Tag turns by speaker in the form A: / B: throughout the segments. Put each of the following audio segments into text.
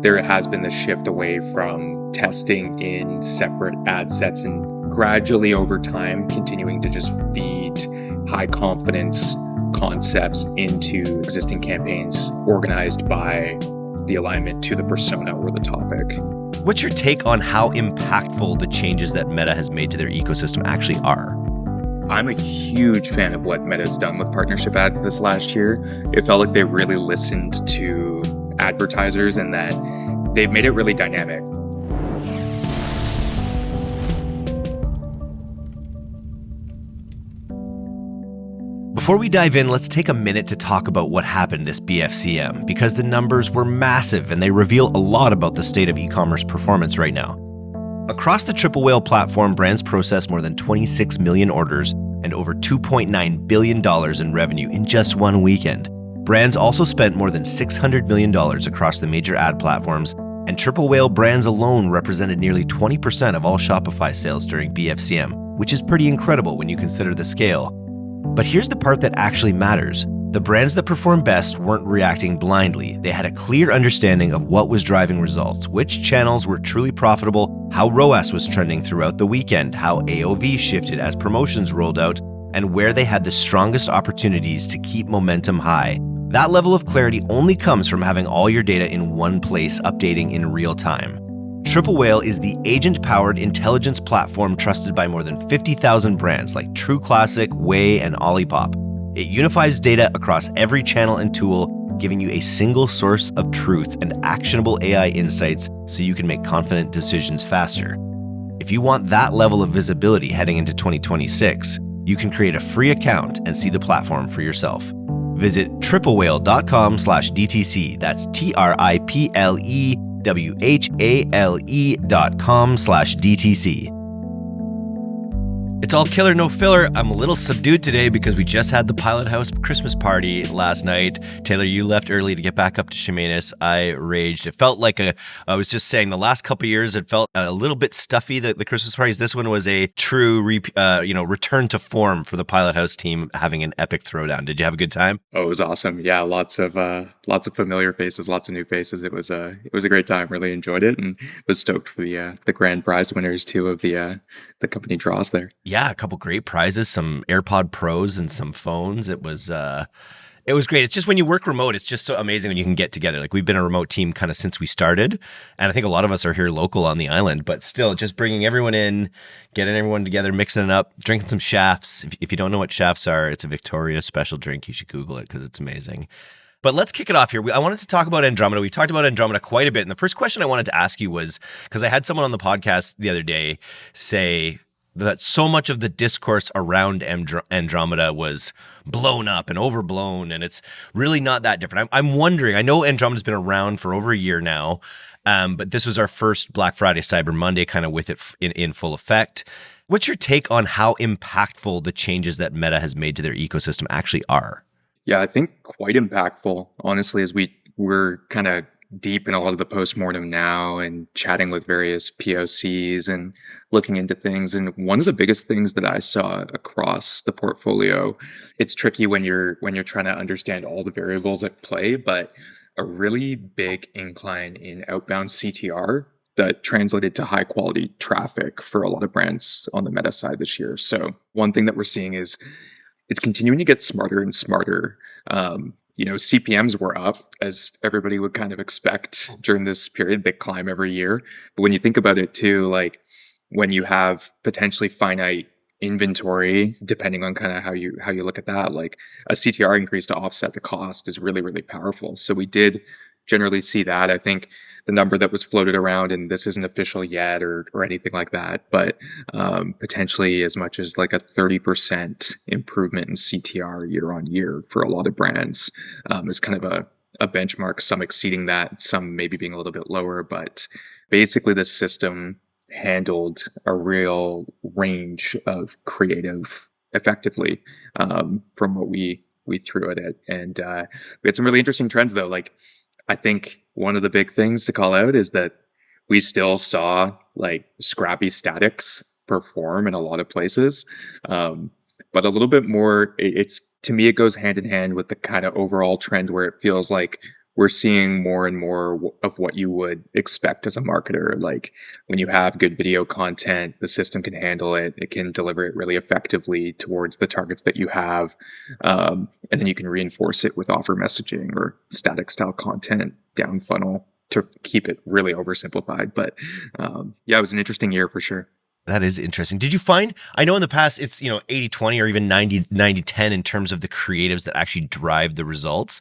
A: there has been the shift away from testing in separate ad sets and gradually over time continuing to just feed high confidence concepts into existing campaigns organized by the alignment to the persona or the topic.
B: What's your take on how impactful the changes that Meta has made to their ecosystem actually are?
A: I'm a huge fan of what Meta's done with partnership ads this last year. It felt like they really listened to advertisers and that they've made it really dynamic.
B: Before we dive in, let's take a minute to talk about what happened this BFCM, because the numbers were massive and they reveal a lot about the state of e-commerce performance right now. Across the Triple Whale platform, brands processed more than 26 million orders and over $2.9 billion in revenue in just one weekend. Brands also spent more than $600 million across the major ad platforms, and Triple Whale brands alone represented nearly 20% of all Shopify sales during BFCM, which is pretty incredible when you consider the scale. But here's the part that actually matters. The brands that performed best weren't reacting blindly. They had a clear understanding of what was driving results, which channels were truly profitable, how ROAS was trending throughout the weekend, how AOV shifted as promotions rolled out, and where they had the strongest opportunities to keep momentum high. That level of clarity only comes from having all your data in one place, updating in real time. Triple Whale is the agent-powered intelligence platform trusted by more than 50,000 brands like True Classic, YoY, and Olipop. It unifies data across every channel and tool, giving you a single source of truth and actionable AI insights so you can make confident decisions faster. If you want that level of visibility heading into 2026, you can create a free account and see the platform for yourself. Visit triplewhale.com/DTC. That's TRIPLEWHALE.com/DTC. It's all killer, no filler. I'm a little subdued today because we just had the Pilothouse Christmas party last night. Taylor, you left early to get back up to Chemainus. I raged. It felt like I was just saying, the last couple of years, it felt a little bit stuffy, the Christmas parties. This one was a true return to form for the Pilothouse team, having an epic throwdown. Did you have a good time?
A: Oh, it was awesome. Yeah, lots of familiar faces, lots of new faces. It was a great time. Really enjoyed it and was stoked for the grand prize winners too of the company draws there.
B: Yeah, a couple great prizes, some AirPod Pros and some phones. It was great. It's just when you work remote, it's just so amazing when you can get together. Like, we've been a remote team kind of since we started, and I think a lot of us are here local on the island, but still just bringing everyone in, getting everyone together, mixing it up, drinking some shafts. If you don't know what shafts are, it's a Victoria special drink. You should Google it because it's amazing. But let's kick it off here. I wanted to talk about Andromeda. We talked about Andromeda quite a bit, and the first question I wanted to ask you was, because I had someone on the podcast the other day say that so much of the discourse around Andromeda was blown up and overblown, and it's really not that different. I'm wondering, I know Andromeda's been around for over a year now, but this was our first Black Friday, Cyber Monday, kind of with it in full effect. What's your take on how impactful the changes that Meta has made to their ecosystem actually are?
A: Yeah, I think quite impactful, honestly, as we're kind of deep in a lot of the postmortem now and chatting with various POCs and looking into things. And one of the biggest things that I saw across the portfolio, it's tricky when you're trying to understand all the variables at play, but a really big incline in outbound CTR that translated to high quality traffic for a lot of brands on the Meta side this year. So one thing that we're seeing is it's continuing to get smarter and smarter. CPMs were up, as everybody would kind of expect during this period. They climb every year. But when you think about it too, like when you have potentially finite inventory, depending on kind of how you look at that, like a CTR increase to offset the cost is really, really powerful. So we did generally see that. I think the number that was floated around, and this isn't official yet or anything like that, but potentially as much as like a 30% improvement in CTR year on year for a lot of brands is kind of a benchmark, some exceeding that, some maybe being a little bit lower. But basically the system handled a real range of creative effectively from what we threw at it. And we had some really interesting trends though. Like, I think one of the big things to call out is that we still saw like scrappy statics perform in a lot of places. But a little bit more, to me, it goes hand in hand with the kind of overall trend where it feels like we're seeing more and more of what you would expect as a marketer. Like when you have good video content, the system can handle it. It can deliver it really effectively towards the targets that you have. And then you can reinforce it with offer messaging or static style content down funnel to keep it really oversimplified. But yeah, it was an interesting year for sure.
B: That is interesting. Did you find, I know in the past it's, 80-20 or even 90-10 in terms of the creatives that actually drive the results.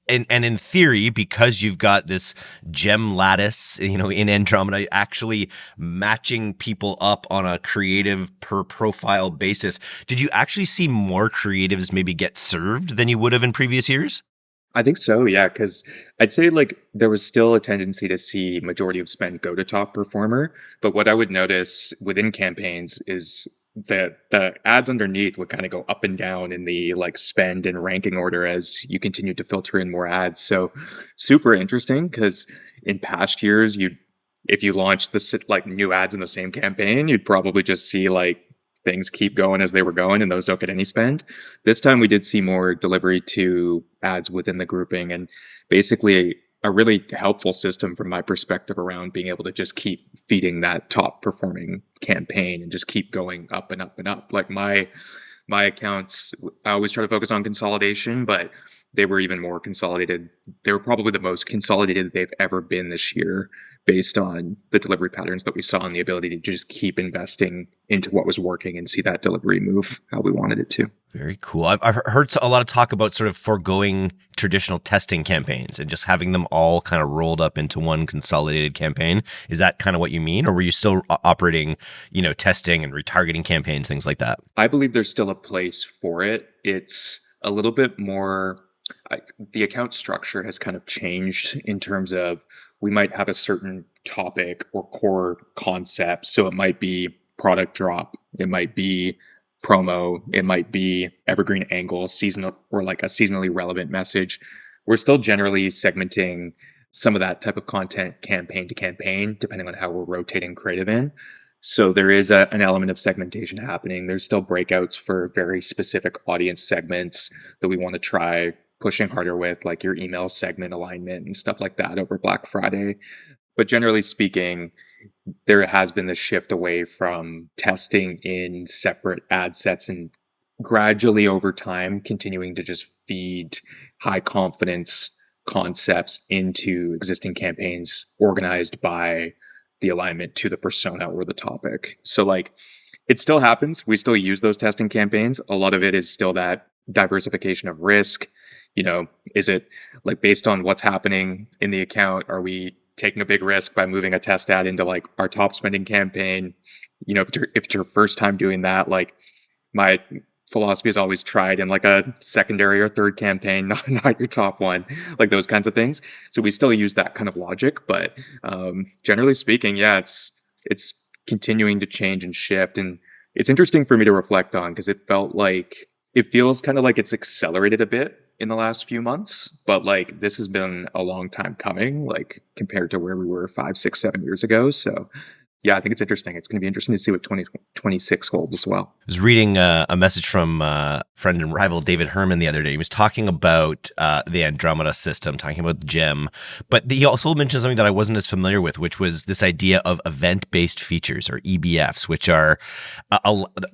B: And in theory, because you've got this gem lattice, in Andromeda, actually matching people up on a creative per profile basis, did you actually see more creatives maybe get served than you would have in previous years?
A: I think so, yeah, because I'd say like there was still a tendency to see majority of spend go to top performer, but what I would notice within campaigns is that the ads underneath would kind of go up and down in the like spend and ranking order as you continue to filter in more ads. So super interesting because in past years, if you launched like new ads in the same campaign, you'd probably just see like things keep going as they were going and those don't get any spend. This time we did see more delivery to ads within the grouping and basically a really helpful system from my perspective around being able to just keep feeding that top performing campaign and just keep going up and up and up. Like my accounts, I always try to focus on consolidation, but they were even more consolidated. They were probably the most consolidated they've ever been this year based on the delivery patterns that we saw and the ability to just keep investing into what was working and see that delivery move how we wanted it to.
B: Very cool. I've heard a lot of talk about sort of foregoing traditional testing campaigns and just having them all kind of rolled up into one consolidated campaign. Is that kind of what you mean? Or were you still operating, testing and retargeting campaigns, things like that?
A: I believe there's still a place for it. It's a little bit more, the account structure has kind of changed in terms of we might have a certain topic or core concept. So it might be product drop, it might be promo, it might be evergreen angle, seasonal, or like a seasonally relevant message. We're still generally segmenting some of that type of content campaign to campaign, depending on how we're rotating creative in. So there is an element of segmentation happening. There's still breakouts for very specific audience segments that we want to try pushing harder with, like your email segment alignment and stuff like that over Black Friday. But generally speaking, there has been this shift away from testing in separate ad sets and gradually over time continuing to just feed high confidence concepts into existing campaigns organized by the alignment to the persona or the topic. So like it still happens. We still use those testing campaigns. A lot of it is still that diversification of risk. Is it like based on what's happening in the account? Are we taking a big risk by moving a test ad into like our top spending campaign? If it's your first time doing that, like my philosophy is always tried in like a secondary or third campaign, not your top one, like those kinds of things. So we still use that kind of logic, but generally speaking, yeah, it's continuing to change and shift. And it's interesting for me to reflect on because it feels kind of like it's accelerated a bit in the last few months, but like this has been a long time coming, like compared to where we were 5, 6, 7 years ago. So yeah, I think it's interesting. It's going to be interesting to see what 2026 holds as well.
B: I was reading a message from friend and rival David Herman the other day. He was talking about the Andromeda system, talking about GEM, but he also mentioned something that I wasn't as familiar with, which was this idea of event-based features or EBFs, which are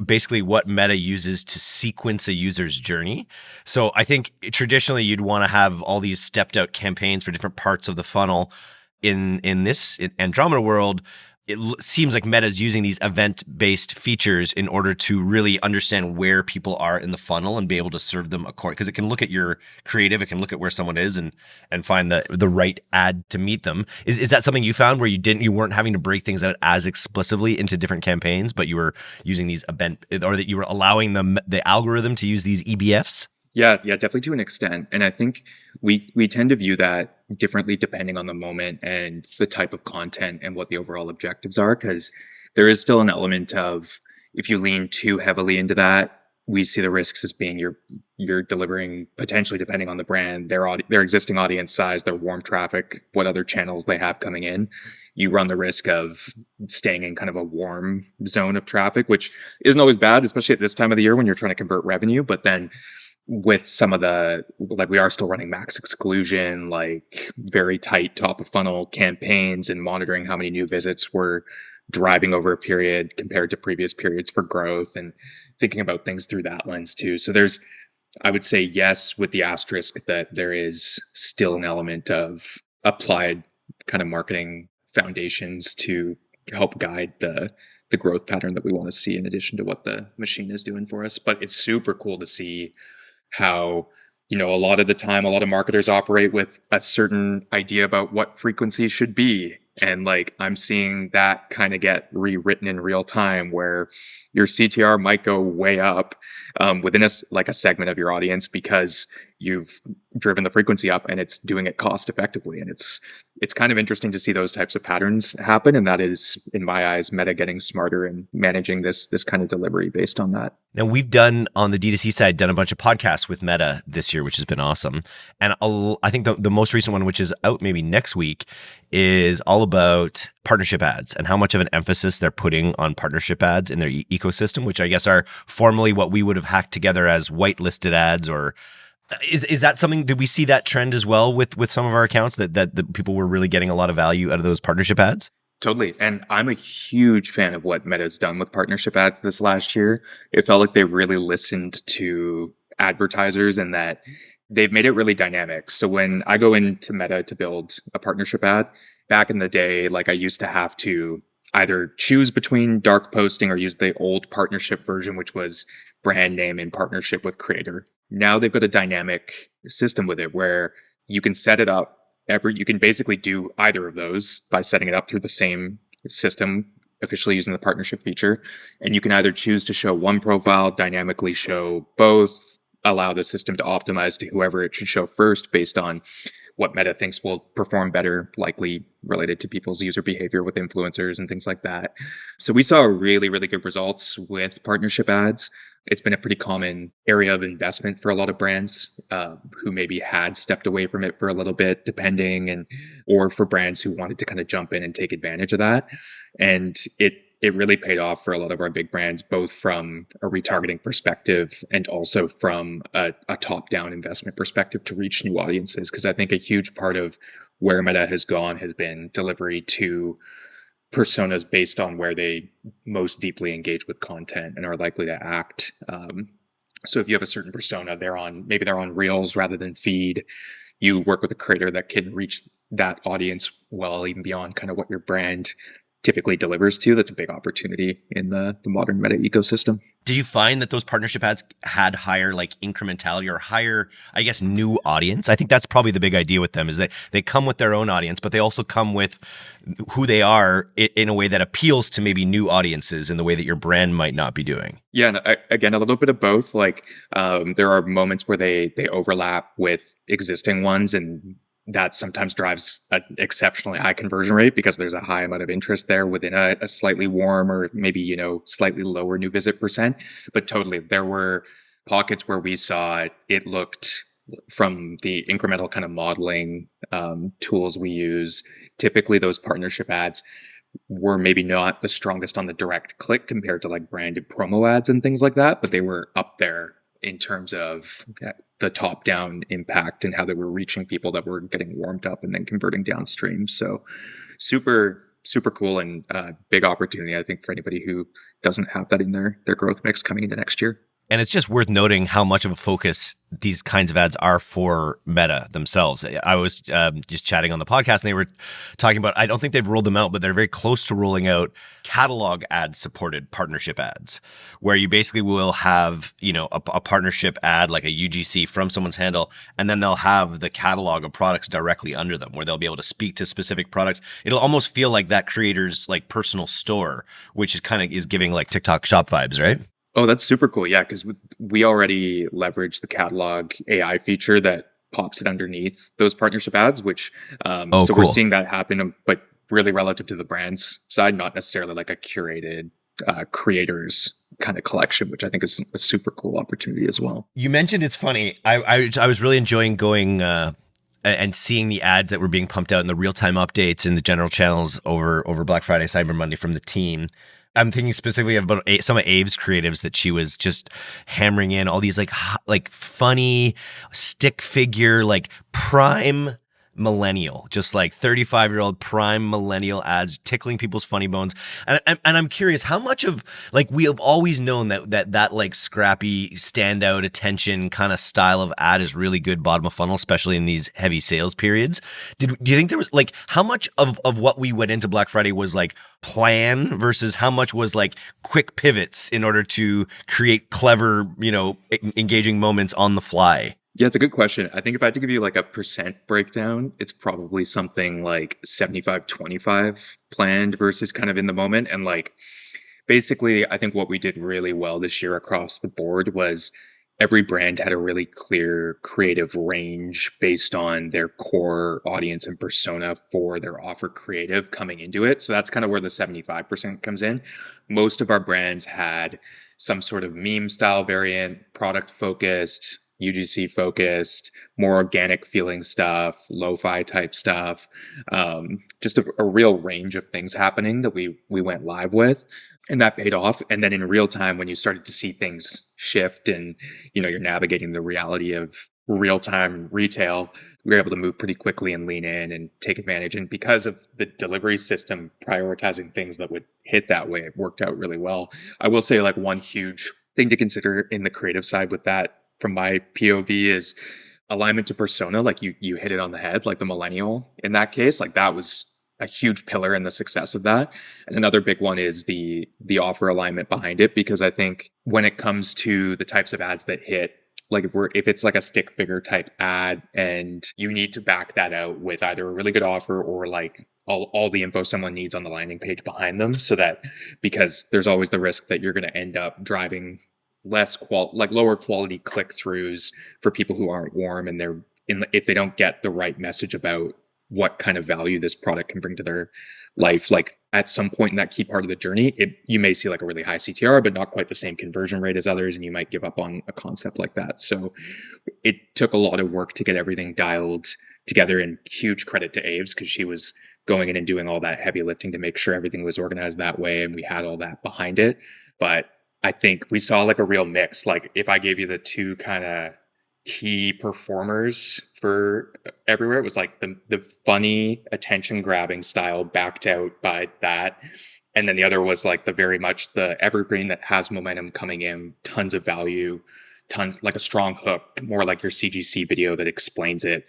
B: basically what Meta uses to sequence a user's journey. So I think traditionally you'd want to have all these stepped-out campaigns for different parts of the funnel. In this Andromeda world, it seems like Meta is using these event-based features in order to really understand where people are in the funnel and be able to serve them accordingly. Because it can look at your creative, it can look at where someone is and find the right ad to meet them. Is that something you found where you weren't having to break things out as explicitly into different campaigns, but you were using these or that you were allowing the algorithm to use these EBFs?
A: Yeah, definitely to an extent. And I think we tend to view that differently depending on the moment and the type of content and what the overall objectives are, because there is still an element of if you lean too heavily into that, we see the risks as being you're delivering potentially, depending on the brand, their existing audience size, their warm traffic, what other channels they have coming in. You run the risk of staying in kind of a warm zone of traffic, which isn't always bad, especially at this time of the year when you're trying to convert revenue. But then with some of the, like, we are still running max exclusion, like very tight top of funnel campaigns and monitoring how many new visits we're driving over a period compared to previous periods for growth, and thinking about things through that lens too. So there's, I would say yes, with the asterisk that there is still an element of applied kind of marketing foundations to help guide the growth pattern that we want to see in addition to what the machine is doing for us. But it's super cool to see how, a lot of the time, a lot of marketers operate with a certain idea about what frequency should be. And like, I'm seeing that kind of get rewritten in real time, where your CTR might go way up within like a segment of your audience because you've driven the frequency up and it's doing it cost effectively. And it's kind of interesting to see those types of patterns happen. And that is, in my eyes, Meta getting smarter and managing this kind of delivery based on that.
B: Now, we've done, on the D2C side, done a bunch of podcasts with Meta this year, which has been awesome. And I think the most recent one, which is out maybe next week, is all about partnership ads and how much of an emphasis they're putting on partnership ads in their ecosystem, which I guess are formerly what we would have hacked together as whitelisted ads. Or is that something, did we see that trend as well with some of our accounts, that the people were really getting a lot of value out of those partnership ads?
A: Totally. And I'm a huge fan of what Meta's done with partnership ads this last year. It felt like they really listened to advertisers and that they've made it really dynamic. So when I go into Meta to build a partnership ad, back in the day, like, I used to have to either choose between dark posting or use the old partnership version, which was brand name in partnership with creator. Now they've got a dynamic system with it where you can set it up. You can basically do either of those by setting it up through the same system, officially using the partnership feature. And you can either choose to show one profile, dynamically show both, allow the system to optimize to whoever it should show first based on what Meta thinks will perform better, likely related to people's user behavior with influencers and things like that. So we saw really, really good results with partnership ads. It's been a pretty common area of investment for a lot of brands who maybe had stepped away from it for a little bit, depending, or for brands who wanted to kind of jump in and take advantage of that. And it really paid off for a lot of our big brands, both from a retargeting perspective and also from a top-down investment perspective to reach new audiences. Because I think a huge part of where Meta has gone has been delivery to personas based on where they most deeply engage with content and are likely to act. So if you have a certain persona, maybe they're on Reels rather than feed. You work with a creator that can reach that audience well, even beyond kind of what your brand typically delivers to. That's a big opportunity in the modern Meta ecosystem.
B: Did you find that those partnership ads had higher like incrementality or higher, I guess, new audience? I think that's probably the big idea with them, is that they come with their own audience, but they also come with who they are in a way that appeals to maybe new audiences in the way that your brand might not be doing.
A: Yeah, and again, a little bit of both. Like there are moments where they overlap with existing ones, and that sometimes drives an exceptionally high conversion rate because there's a high amount of interest there within a slightly warm or maybe, slightly lower new visit percent. But totally, there were pockets where we saw it looked, from the incremental kind of modeling tools we use, typically those partnership ads were maybe not the strongest on the direct click compared to like branded promo ads and things like that, but they were up there in terms of the top-down impact and how they were reaching people that were getting warmed up and then converting downstream. So super, super cool and big opportunity, I think, for anybody who doesn't have that in their growth mix coming into next year.
B: And it's just worth noting how much of a focus these kinds of ads are for Meta themselves. I was just chatting on the podcast and they were talking about, I don't think they've rolled them out, but they're very close to rolling out catalog ad supported partnership ads, where you basically will have, a partnership ad like a UGC from someone's handle, and then they'll have the catalog of products directly under them where they'll be able to speak to specific products. It'll almost feel like that creator's like personal store, which is giving like TikTok shop vibes, right?
A: Oh, that's super cool. Yeah, because we already leverage the catalog AI feature that pops it underneath those partnership ads, which
B: cool.
A: We're seeing that happen, but really relative to the brand's side, not necessarily like a curated creators kind of collection, which I think is a super cool opportunity as well.
B: You mentioned, it's funny. I was really enjoying going and seeing the ads that were being pumped out in the real-time updates in the general channels over Black Friday, Cyber Monday from the team. I'm thinking specifically about some of Abe's creatives that she was just hammering in all these like funny stick figure, like prime millennial, just like 35-year-old prime millennial ads tickling people's funny bones. And I'm curious how much of, like, we have always known that like scrappy standout attention kind of style of ad is really good bottom of funnel, especially in these heavy sales periods. Do you think there was, like, how much of what we went into Black Friday was like plan versus how much was like quick pivots in order to create clever, engaging moments on the fly?
A: Yeah, it's a good question. I think if I had to give you like a percent breakdown, it's probably something like 75-25 planned versus kind of in the moment. And like basically, I think what we did really well this year across the board was every brand had a really clear creative range based on their core audience and persona for their offer creative coming into it. So that's kind of where the 75% comes in. Most of our brands had some sort of meme style variant, product focused, UGC focused, more organic feeling stuff, lo-fi type stuff, just a real range of things happening that we went live with, and that paid off. And then in real time, when you started to see things shift, and you're navigating the reality of real time retail, we were able to move pretty quickly and lean in and take advantage. And because of the delivery system prioritizing things that would hit that way, it worked out really well. I will say, like, one huge thing to consider in the creative side with that from my POV is alignment to persona. Like you hit it on the head, like the millennial in that case, like that was a huge pillar in the success of that. And another big one is the offer alignment behind it, because I think when it comes to the types of ads that hit, like if it's like a stick figure type ad and you need to back that out with either a really good offer or like all the info someone needs on the landing page behind them, so that, because there's always the risk that you're going to end up driving lower quality click-throughs for people who aren't warm, and if they don't get the right message about what kind of value this product can bring to their life, like at some point in that key part of the journey, you may see like a really high CTR, but not quite the same conversion rate as others, and you might give up on a concept like that. So it took a lot of work to get everything dialed together, and huge credit to Aves, because she was going in and doing all that heavy lifting to make sure everything was organized that way, and we had all that behind it. But I think we saw like a real mix. Like if I gave you the two kind of key performers for everywhere, it was like the funny attention grabbing style backed out by that. And then the other was like the very much the evergreen that has momentum coming in, tons of value, tons, like a strong hook, more like your CGC video that explains it,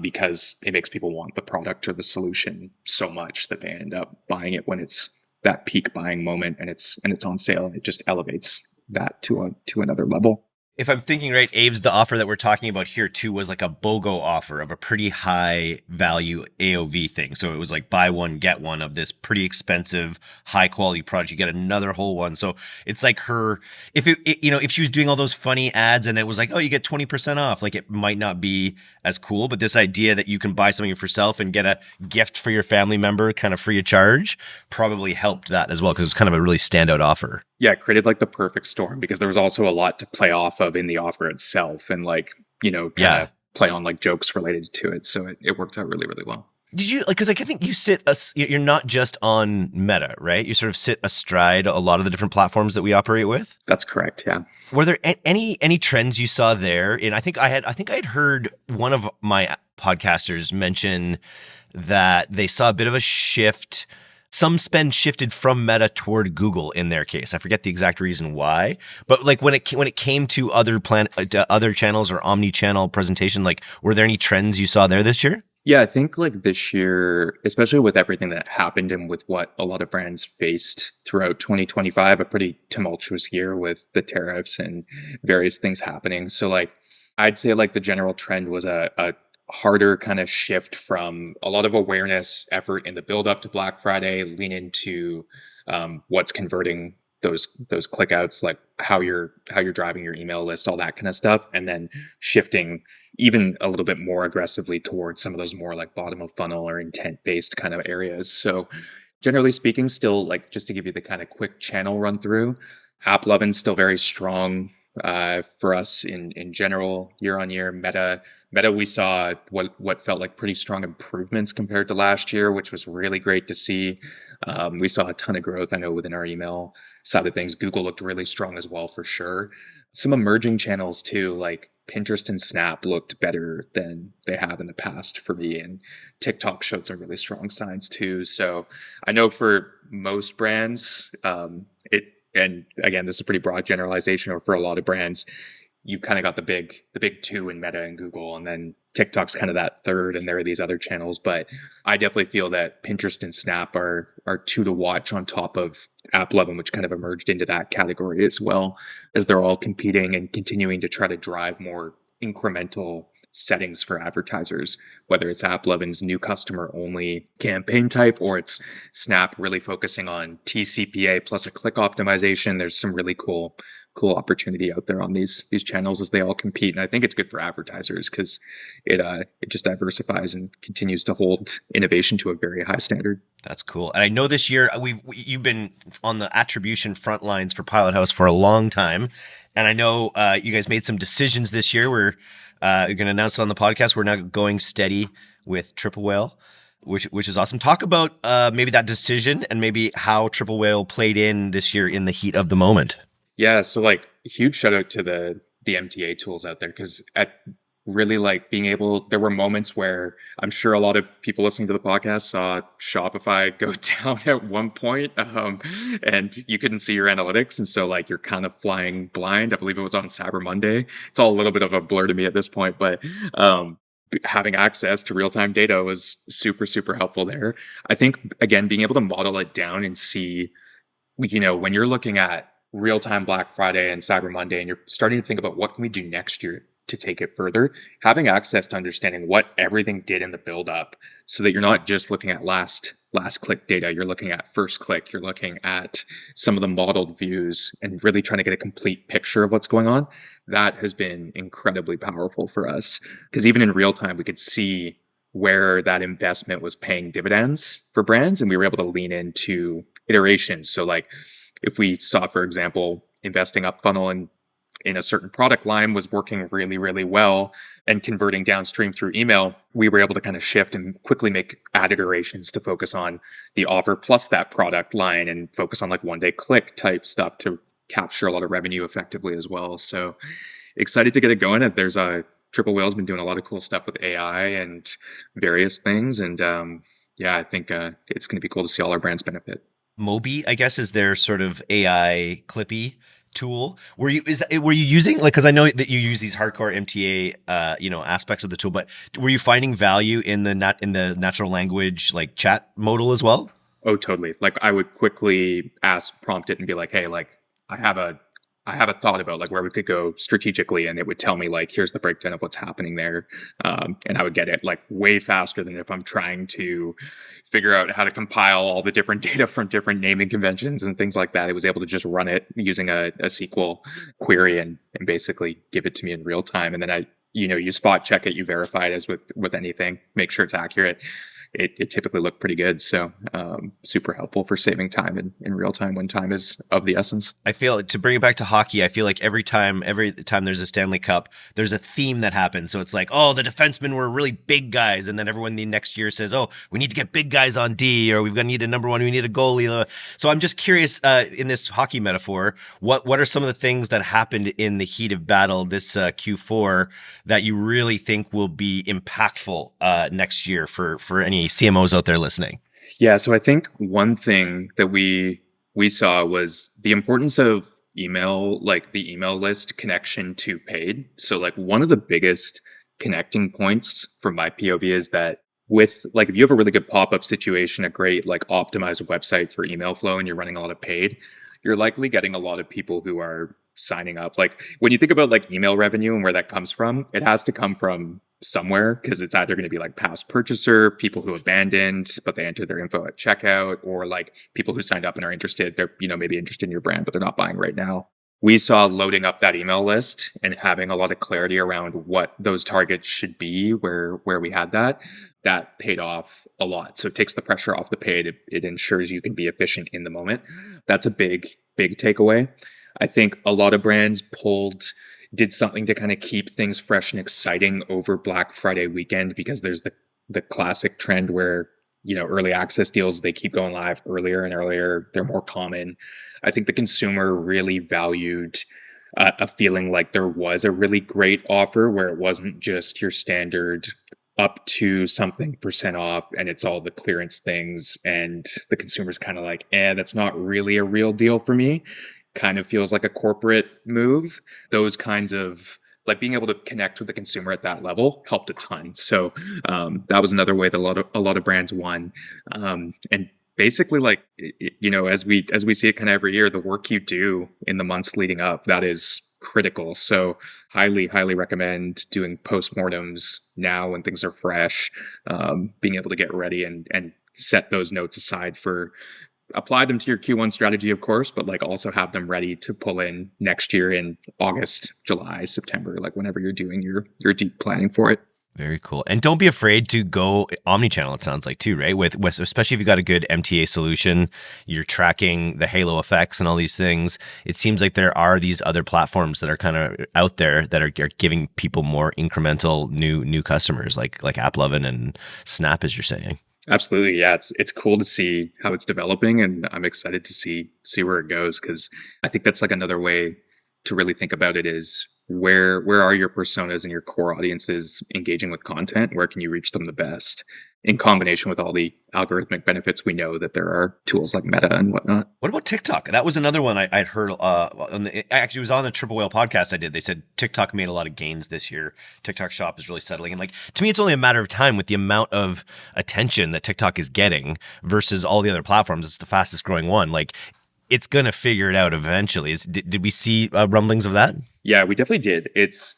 A: because it makes people want the product or the solution so much that they end up buying it when it's that peak buying moment and it's on sale, and it just elevates that to another level.
B: If I'm thinking right, Aves, the offer that we're talking about here too was like a BOGO offer of a pretty high value AOV thing. So it was like buy one, get one of this pretty expensive, high quality product. You get another whole one. So it's like her, if she was doing all those funny ads and it was like, oh, you get 20% off, like it might not be as cool. But this idea that you can buy something for yourself and get a gift for your family member kind of free of charge probably helped that as well, because it's kind of a really standout offer.
A: Yeah, it created like the perfect storm, because there was also a lot to play off of in the offer itself, and like, kind of play on like jokes related to it. So it worked out really, really well.
B: Did you, like, because like I think you're not just on Meta, right? You sort of sit astride a lot of the different platforms that we operate with.
A: That's correct. Yeah.
B: Were there any trends you saw there? And I think I had heard one of my podcasters mention that they saw a bit of a shift. Some spend shifted from Meta toward Google in their case. I forget the exact reason why, but like when it came to other channels or omni-channel presentation, like were there any trends you saw there this year?
A: Yeah, I think like this year, especially with everything that happened and with what a lot of brands faced throughout 2025, a pretty tumultuous year with the tariffs and various things happening. So like, I'd say like the general trend was a harder kind of shift from a lot of awareness effort in the build up to Black Friday, lean into what's converting those clickouts, like how you're driving your email list, all that kind of stuff, and then shifting even a little bit more aggressively towards some of those more like bottom of funnel or intent based kind of areas. So generally speaking, still, like, just to give you the kind of quick channel run through, AppLovin's still very strong. for us in general year on year. Meta, we saw what felt like pretty strong improvements compared to last year, which was really great to see. We saw a ton of growth, I know, within our email side of things. Google looked really strong as well, for sure. Some emerging channels too, like Pinterest and Snap, looked better than they have in the past for me, and TikTok showed some really strong signs too. So I know for most brands, it and again, this is a pretty broad generalization, or for a lot of brands, you kind of got the big two in Meta and Google, and then TikTok's kind of that third, and there are these other channels. But I definitely feel that Pinterest and Snap are two to watch on top of App 11, which kind of emerged into that category as well, as they're all competing and continuing to try to drive more incremental settings for advertisers, whether it's App 11's new customer only campaign type, or it's Snap really focusing on TCPA plus a click optimization. There's some really cool opportunity out there on these channels as they all compete, and I think it's good for advertisers because it just diversifies and continues to hold innovation to a very high standard.
B: That's cool. And I know this year you've been on the attribution front lines for Pilothouse for a long time, and I know you guys made some decisions this year. You're going to announce it on the podcast. We're now going steady with Triple Whale, which is awesome. Talk about maybe that decision and maybe how Triple Whale played in this year in the heat of the moment.
A: Yeah, so like huge shout out to the MTA tools out there, because at really like being able, there were moments where I'm sure a lot of people listening to the podcast saw Shopify go down at one point, and you couldn't see your analytics, and so like you're kind of flying blind. I believe it was on Cyber Monday. It's all a little bit of a blur to me at this point, but having access to real-time data was super helpful there. I think again, being able to model it down and see, when you're looking at real-time Black Friday and Cyber Monday, and you're starting to think about what can we do next year to take it further, having access to understanding what everything did in the build-up, so that you're not just looking at last click data, you're looking at first click, you're looking at some of the modeled views, and really trying to get a complete picture of what's going on. That has been incredibly powerful for us, because even in real time, we could see where that investment was paying dividends for brands, and we were able to lean into iterations. So like, if we saw, for example, investing up funnel in a certain product line was working really well and converting downstream through email, we were able to kind of shift and quickly make ad iterations to focus on the offer plus that product line, and focus on like one day click type stuff to capture a lot of revenue effectively as well. So excited to get it going. There's Triple Whale's been doing a lot of cool stuff with AI and various things. And I think it's going to be cool to see all our brands benefit.
B: Mobi, I guess, is their sort of AI clippy tool. Were you using, like, because I know that you use these hardcore MTA aspects of the tool, but were you finding value in the natural language like chat modal as well?
A: Oh, totally. Like I would quickly prompt it and be like, hey, like I have a thought about like where we could go strategically, and it would tell me like, here's the breakdown of what's happening there. And I would get it like way faster than if I'm trying to figure out how to compile all the different data from different naming conventions and things like that. It was able to just run it using a SQL query and basically give it to me in real time. And then you spot check it, you verify it as with anything, make sure it's accurate. It typically looked pretty good. So super helpful for saving time in real time when time is of the essence.
B: I feel, to bring it back to hockey, I feel like every time there's a Stanley Cup, there's a theme that happens. So it's like, oh, the defensemen were really big guys. And then everyone the next year says, oh, we need to get big guys on D, or we've got to need a number one, we need a goalie. So I'm just curious, in this hockey metaphor, what are some of the things that happened in the heat of battle this Q4 that you really think will be impactful next year for any CMOs out there listening?
A: Yeah, so I think one thing that we saw was the importance of email, like the email list connection to paid. So like one of the biggest connecting points from my POV is that with like, if you have a really good pop-up situation, a great like optimized website for email flow, and you're running a lot of paid, you're likely getting a lot of people who are signing up. Like when you think about like email revenue and where that comes from, it has to come from somewhere, because it's either going to be like past purchaser, people who abandoned but they entered their info at checkout, or like people who signed up and are interested. They're maybe interested in your brand, but they're not buying right now. We saw loading up that email list and having a lot of clarity around what those targets should be, where we had that paid off a lot. So it takes the pressure off the paid. It ensures you can be efficient in the moment. That's a big takeaway. I think a lot of brands did something to kind of keep things fresh and exciting over Black Friday weekend, because there's the classic trend where, early access deals, they keep going live earlier and earlier. They're more common. I think the consumer really valued a feeling like there was a really great offer where it wasn't just your standard up to something percent off and it's all the clearance things, and the consumer's kind of like, that's not really a real deal for me. Kind of feels like a corporate move. Those kinds of, like, being able to connect with the consumer at that level helped a ton. So that was another way that a lot of brands won. And basically, like, as we see it kind of every year, the work you do in the months leading up, that is critical. So highly recommend doing postmortems now when things are fresh, being able to get ready and set those notes aside for, apply them to your Q1 strategy, of course, but like also have them ready to pull in next year in August, July, September, like whenever you're doing your deep planning for it.
B: Very cool. And don't be afraid to go omnichannel, it sounds like, too, right? With especially if you've got a good MTA solution, you're tracking the halo effects and all these things. It seems like there are these other platforms that are kind of out there that are giving people more incremental new customers, like AppLovin and Snap, as you're saying.
A: Absolutely. Yeah. It's cool to see how it's developing, and I'm excited to see where it goes, because I think that's like another way to really think about it is where are your personas and your core audiences engaging with content? Where can you reach them the best? In combination with all the algorithmic benefits, we know that there are tools like Meta and whatnot.
B: What about TikTok? That was another one I'd heard. Actually, it was on the Triple Whale podcast I did. They said TikTok made a lot of gains this year. TikTok Shop is really settling. And like, to me, it's only a matter of time with the amount of attention that TikTok is getting versus all the other platforms. It's the fastest growing one. Like, it's going to figure it out eventually. Did we see rumblings of that?
A: Yeah, we definitely did. It's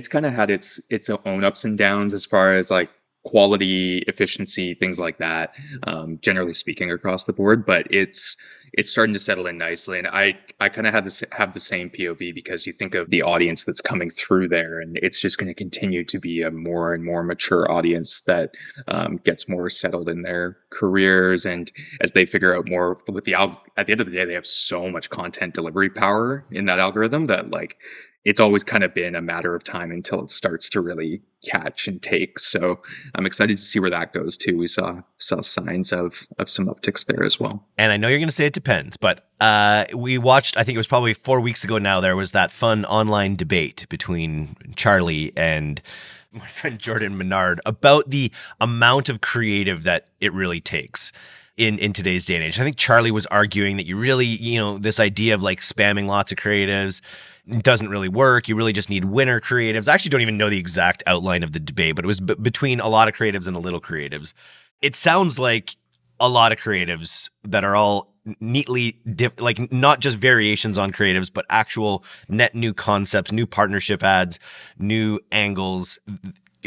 A: kind of had its own ups and downs as far as like quality, efficiency, things like that, generally speaking across the board, but it's starting to settle in nicely. And I kind of have the same POV, because you think of the audience that's coming through there, and it's just going to continue to be a more and more mature audience that gets more settled in their careers. And as they figure out more with at the end of the day, they have so much content delivery power in that algorithm that like, it's always kind of been a matter of time until it starts to really catch and take. So I'm excited to see where that goes too. We saw signs of some upticks there as well.
B: And I know you're going to say it depends, but we watched, I think it was probably 4 weeks ago now, there was that fun online debate between Charlie and my friend Jordan Menard about the amount of creative that it really takes in today's day and age. I think Charlie was arguing that you really, this idea of like spamming lots of creatives doesn't really work. You really just need winner creatives. I actually don't even know the exact outline of the debate, but it was between a lot of creatives and a little creatives. It sounds like a lot of creatives that are all neatly like not just variations on creatives, but actual net new concepts, new partnership ads, new angles,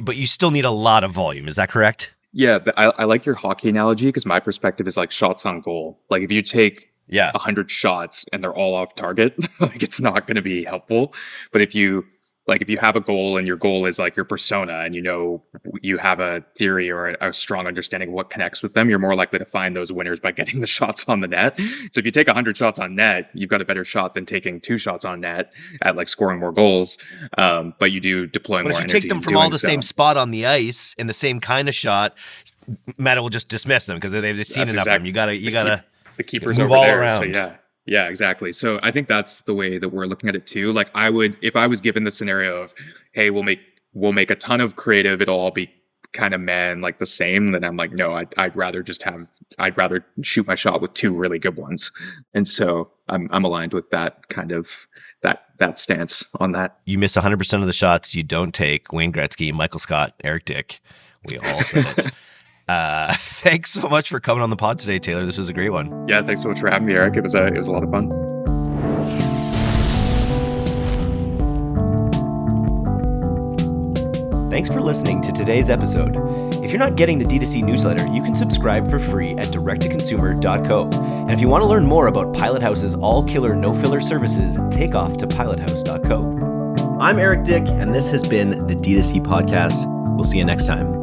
B: but you still need a lot of volume. Is that correct?
A: Yeah, I like your hockey analogy, because my perspective is like shots on goal. Like if you take 100 shots and they're all off target, like it's not going to be helpful. But if you have a goal and your goal is like your persona, and you have a theory or a strong understanding of what connects with them, you're more likely to find those winners by getting the shots on the net. So if you take 100 shots on net, you've got a better shot than taking 2 shots on net at like scoring more goals. But you do deploy more energy.
B: But if you take them from all the same spot on the ice in the same kind of shot, Meta will just dismiss them because they've seen enough of them. You gotta
A: the keeper's
B: move
A: over
B: all
A: there.
B: around.
A: So yeah, exactly. So I think that's the way that we're looking at it too. Like if I was given the scenario of, hey, we'll make a ton of creative, it'll all be kind of like the same, then I'm like, no, I'd rather shoot my shot with 2 really good ones. And so I'm aligned with that kind of that stance on that.
B: You miss 100% of the shots you don't take. Wayne Gretzky, Michael Scott, Eric Dick. We all said it. Thanks so much for coming on the pod today, Taylor. This was a great one.
A: Yeah, thanks so much for having me, Eric. It was a lot of fun.
B: Thanks for listening to today's episode. If you're not getting the D2C newsletter, you can subscribe for free at directtoconsumer.co. And if you want to learn more about Pilothouse's all-killer, no-filler services, take off to pilothouse.co. I'm Eric Dick, and this has been the D2C Podcast. We'll see you next time.